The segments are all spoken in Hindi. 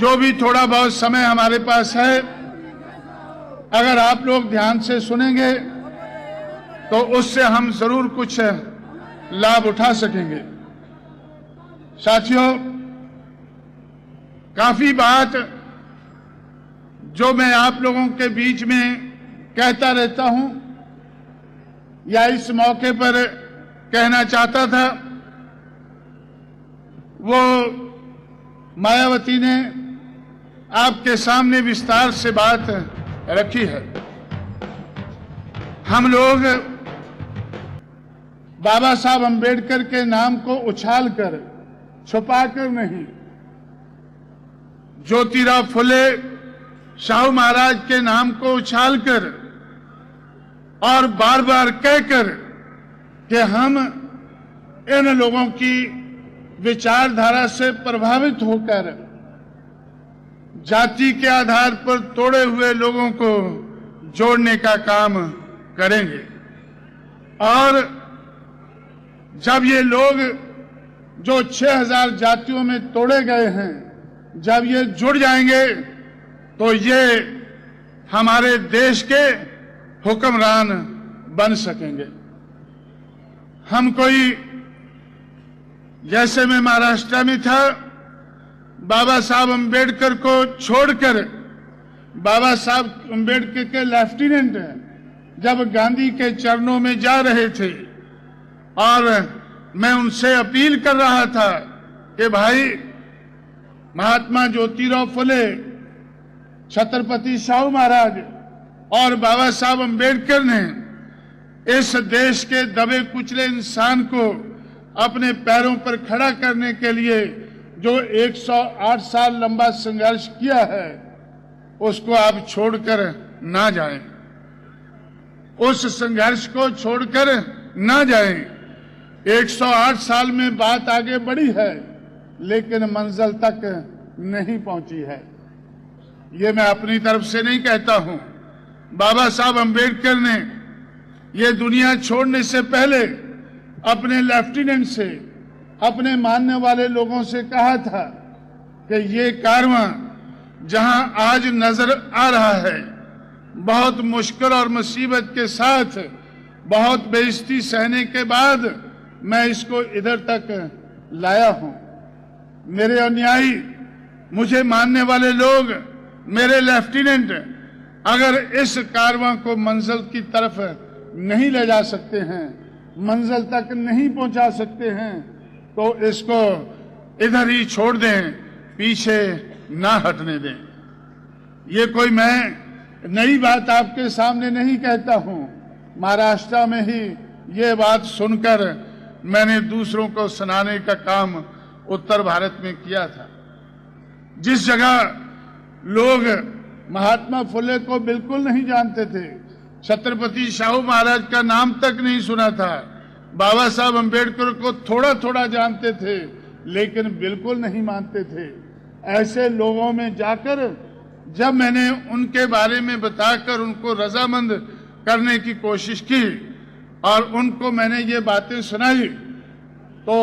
जो भी थोड़ा बहुत समय हमारे पास है, अगर आप लोग ध्यान से सुनेंगे तो उससे हम जरूर कुछ लाभ उठा सकेंगे। साथियों, काफी बात जो मैं आप लोगों के बीच में कहता रहता हूं या इस मौके पर कहना चाहता था, वो मायावती ने आपके सामने विस्तार से बात रखी है। हम लोग बाबा साहब अंबेडकर के नाम को उछालकर, छुपाकर नहीं, ज्योतिराव फुले शाहू महाराज के नाम को उछालकर और बार बार कहकर कि हम इन लोगों की विचारधारा से प्रभावित होकर जाति के आधार पर तोड़े हुए लोगों को जोड़ने का काम करेंगे। और जब ये लोग जो 6000 जातियों में तोड़े गए हैं, जब ये जुड़ जाएंगे तो ये हमारे देश के हुक्मरान बन सकेंगे। हम कोई, जैसे मैं महाराष्ट्र में था, बाबा साहब अंबेडकर को छोड़कर बाबा साहब अंबेडकर के लेफ्टिनेंट जब गांधी के चरणों में जा रहे थे और मैं उनसे अपील कर रहा था कि भाई, महात्मा ज्योतिराव फुले, छत्रपति शाहू महाराज और बाबा साहब अंबेडकर ने इस देश के दबे कुचले इंसान को अपने पैरों पर खड़ा करने के लिए जो 108 साल लंबा संघर्ष किया है, उसको आप छोड़कर ना जाएं, उस संघर्ष को छोड़कर ना जाएं। 108 साल में बात आगे बढ़ी है, लेकिन मंजिल तक नहीं पहुंची है। ये मैं अपनी तरफ से नहीं कहता हूं। बाबा साहब अंबेडकर ने ये दुनिया छोड़ने से पहले अपने लेफ्टिनेंट से, अपने मानने वाले लोगों से कहा था कि ये कारवां जहां आज नजर आ रहा है, बहुत मुश्किल और मुसीबत के साथ, बहुत बेइज्जती सहने के बाद मैं इसको इधर तक लाया हूं। मेरे अनुयायी, मुझे मानने वाले लोग, मेरे लेफ्टिनेंट अगर इस कारवां को मंजिल की तरफ नहीं ले जा सकते हैं, मंजिल तक नहीं पहुंचा सकते हैं, तो इसको इधर ही छोड़ दें, पीछे ना हटने दें। ये कोई मैं नई बात आपके सामने नहीं कहता हूं। महाराष्ट्र में ही ये बात सुनकर मैंने दूसरों को सुनाने का काम उत्तर भारत में किया था। जिस जगह लोग महात्मा फुले को बिल्कुल नहीं जानते थे, छत्रपति शाहू महाराज का नाम तक नहीं सुना था, बाबा साहब अंबेडकर को थोड़ा थोड़ा जानते थे लेकिन बिल्कुल नहीं मानते थे, ऐसे लोगों में जाकर जब मैंने उनके बारे में बताकर उनको रजामंद करने की कोशिश की और उनको मैंने ये बातें सुनाई, तो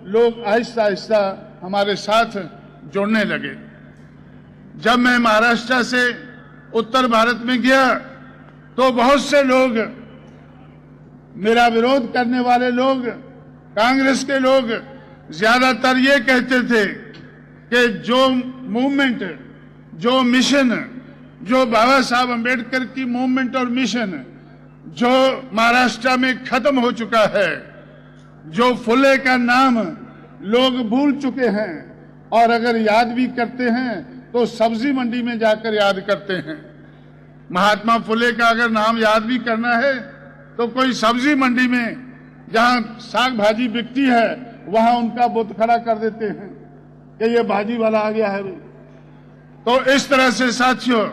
लोग आहिस्ता आहिस्ता हमारे साथ जुड़ने लगे। जब मैं महाराष्ट्र से उत्तर भारत में गया तो बहुत से लोग, मेरा विरोध करने वाले लोग, कांग्रेस के लोग ज्यादातर ये कहते थे कि जो मूवमेंट, जो मिशन, जो बाबा साहब अंबेडकर की मूवमेंट और मिशन जो महाराष्ट्र में खत्म हो चुका है, जो फुले का नाम लोग भूल चुके हैं और अगर याद भी करते हैं तो सब्जी मंडी में जाकर याद करते हैं। महात्मा फुले का अगर नाम याद भी करना है तो कोई सब्जी मंडी में जहां साग भाजी बिकती है वहां उनका बुत खड़ा कर देते हैं कि ये भाजी वाला आ गया है। तो इस तरह से साथियों,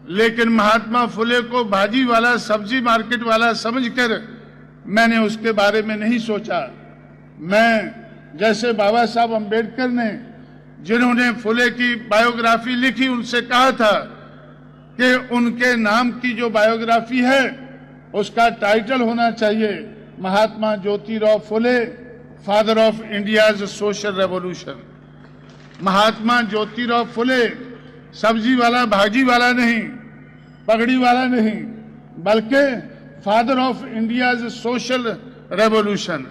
लेकिन महात्मा फुले को भाजी वाला, सब्जी मार्केट वाला समझकर मैंने उसके बारे में नहीं सोचा। मैं जैसे बाबा साहब अंबेडकर ने, जिन्होंने फुले की बायोग्राफी लिखी, उनसे कहा था कि उनके नाम की जो बायोग्राफी है उसका टाइटल होना चाहिए Mahatma Jyotirao Phule, father of India's social revolution. Mahatma Jyotirao Phule सब्जी वाला भाजी वाला नहीं, पगड़ी वाला नहीं, बल्कि father of India's social revolution,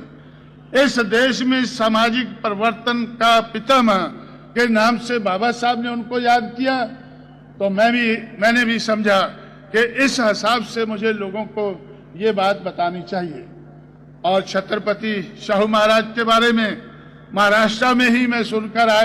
इस देश में सामाजिक परिवर्तन का पितामह के नाम से बाबा साहब ने उनको याद किया। तो मैंने भी समझा कि इस हिसाब से मुझे लोगों को ये बात बतानी चाहिए। और छत्रपति शाहू महाराज के बारे में महाराष्ट्र में ही मैं सुनकर आया